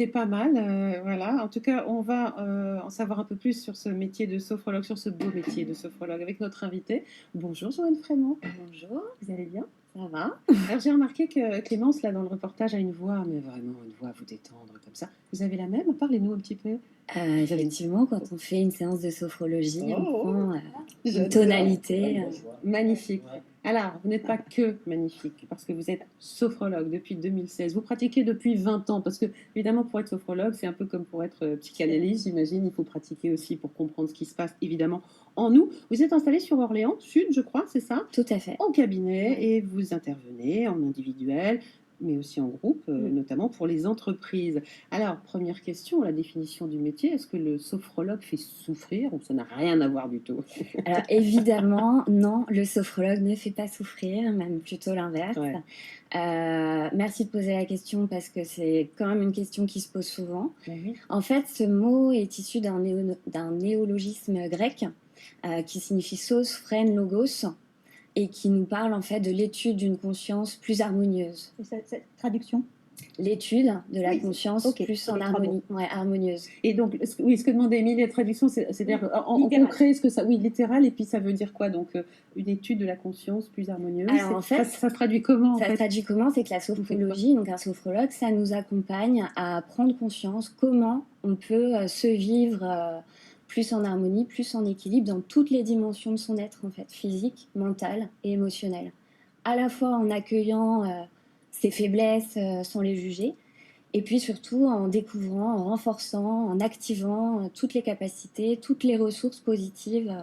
C'est pas mal, voilà. En tout cas, on va, en savoir un peu plus sur ce métier de sophrologue, sur ce beau métier de sophrologue avec notre invitée. Bonjour Joanne Frémont. Bonjour, Vous allez bien? ça va? Alors j'ai remarqué que Clémence, là, dans le reportage, a une voix, mais vraiment une voix à vous détendre comme ça. Vous avez la même? Parlez-nous un petit peu. Effectivement, quand on fait une séance de sophrologie, on Oh, prend une j'adore. tonalité. Magnifique. Alors, vous n'êtes pas que magnifique, parce que vous êtes sophrologue depuis 2016. Vous pratiquez depuis 20 ans, parce que, évidemment, pour être sophrologue, c'est un peu comme pour être psychanalyste, j'imagine. Il faut pratiquer aussi pour comprendre ce qui se passe, évidemment, en nous. Vous êtes installé sur Orléans, Sud, je crois, c'est ça? Tout à fait. En cabinet, et vous intervenez en individuel, mais aussi en groupe, notamment pour les entreprises. Alors, première question, la définition du métier, est-ce que le sophrologue fait souffrir ou ça n'a rien à voir du tout? Alors évidemment, non, le sophrologue ne fait pas souffrir, même plutôt l'inverse. Ouais. Merci de poser la question parce que c'est quand même une question qui se pose souvent. Oui. En fait, ce mot est issu d'un néologisme grec qui signifie sos, phrène, logos, et qui nous parle en fait de l'étude d'une conscience plus harmonieuse. Cette traduction. L'étude de la Oui, conscience ok, plus sur en les travaux. harmonie, ouais, harmonieuse. Et donc, oui, ce que demandait Émilie, la traduction, c'est-à-dire en Littéral. concret, ce que ça, oui, littéral, et puis ça veut dire quoi? Donc, une étude de la conscience plus harmonieuse. Alors, en fait, ça se traduit comment en Ça se fait? traduit comment? C'est que la sophrologie, donc un sophrologue, ça nous accompagne à prendre conscience comment on peut se vivre plus en harmonie, plus en équilibre dans toutes les dimensions de son être, en fait, physique, mental et émotionnel. À la fois en accueillant ses faiblesses sans les juger, et puis surtout en découvrant, en renforçant, en activant toutes les capacités, toutes les ressources positives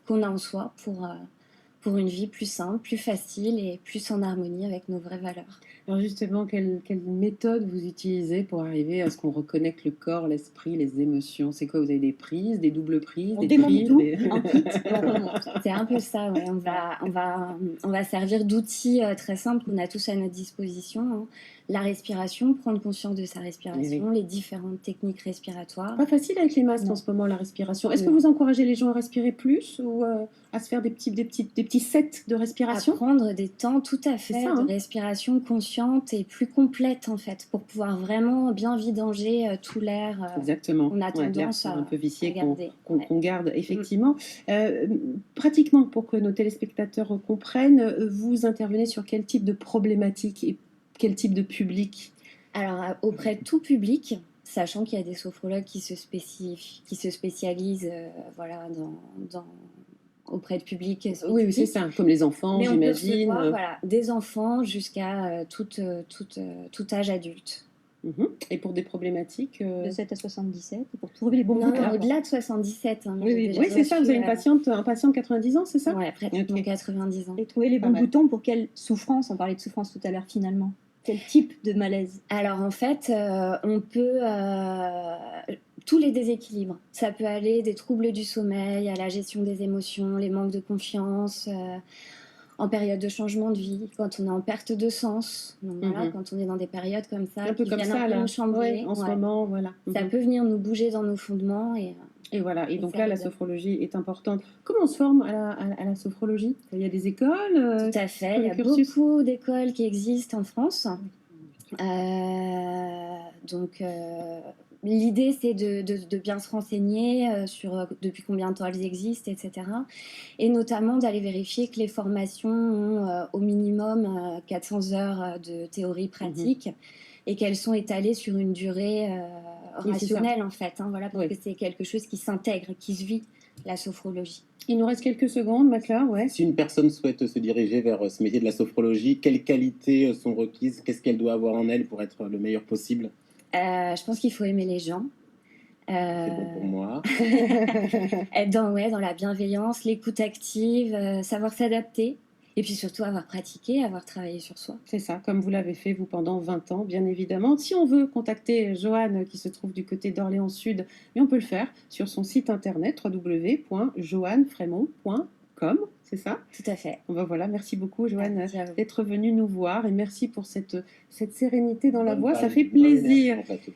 qu'on a en soi pour une vie plus simple, plus facile et plus en harmonie avec nos vraies valeurs. Alors justement, quelle méthode vous utilisez pour arriver à ce qu'on reconnecte le corps, l'esprit, les émotions? C'est quoi? Vous avez des prises, des doubles prises, On des démonte trilles, tout, des... un kit et on remonte. C'est un peu ça, ouais. On va servir d'outils très simples qu'on a tous à notre disposition, hein. La respiration, prendre conscience de sa respiration, Oui. les différentes techniques respiratoires. Pas facile avec les masques Non. en ce moment, la respiration. Est-ce que Non. vous encouragez les gens à respirer plus ou à se faire des petits sets de À respiration? prendre des temps tout à fait ça, hein. de respiration consciente et plus complète en fait, pour pouvoir vraiment bien vidanger tout l'air Exactement. qu'on a Ouais, tendance l'air un peu à vicié garder. Ouais. qu'on garde, effectivement. Pratiquement, pour que nos téléspectateurs comprennent, vous intervenez sur quel type de problématique et quel type de public? Alors, auprès de tout public, sachant qu'il y a des sophrologues qui se spécialisent voilà, auprès de publics Oui, oui, c'est spécifiques. ça, comme les enfants, Mais on peut j'imagine. recevoir voilà, des enfants jusqu'à tout âge adulte. Et pour des problématiques De 7 à 77, pour trouver les bons Non, bouquins. au-delà de 77. Hein, Oui, c'est ça, vous avez un patient de 90 ans, c'est ça? Ouais, pratiquement Ok. 90 ans. Et trouver les Pas bons mal. boutons pour quelle souffrance, on parlait de souffrance tout à l'heure finalement. Quel type de malaise? Alors en fait, on peut tous les déséquilibres. Ça peut aller des troubles du sommeil à la gestion des émotions, les manques de confiance, en période de changement de vie, quand on est en perte de sens. Donc voilà, quand on est dans des périodes comme ça, Un peu qui comme viennent ça, un peu là. nous chambouler. Ouais, en ce Ouais. moment, voilà. Ça peut venir nous bouger dans nos fondements Et voilà, et donc ça là, la résonne. sophrologie est importante. Comment on se forme à la sophrologie? Il y a des écoles? Tout à fait. Il y a cursus? beaucoup d'écoles qui existent en France. Donc, l'idée, c'est de bien se renseigner sur depuis combien de temps elles existent, etc. Et notamment d'aller vérifier que les formations ont au minimum 400 heures de théorie pratique et qu'elles sont étalées sur une durée Oui, c'est ça. rationnelle, en fait. Hein, voilà, parce Oui. que c'est quelque chose qui s'intègre, qui se vit, la sophrologie. Il nous reste quelques secondes, Macla, ouais. Si une personne souhaite se diriger vers ce métier de la sophrologie, quelles qualités sont requises? Qu'est-ce qu'elle doit avoir en elle pour être le meilleur possible? Je pense qu'il faut aimer les gens. C'est bon pour moi. Être dans la bienveillance, l'écoute active, savoir s'adapter. Et puis surtout avoir pratiqué, avoir travaillé sur soi. C'est ça, comme vous l'avez fait, vous, pendant 20 ans, bien évidemment. Si on veut contacter Joanne, qui se trouve du côté d'Orléans Sud, mais on peut le faire sur son site internet www.joannefrémont.com, c'est ça? Tout à fait. Bon, ben voilà, merci beaucoup, Joanne, Merci à vous. d'être venue nous voir et merci pour cette sérénité dans la voix, ça Bonne fait énergie plaisir. en plateau.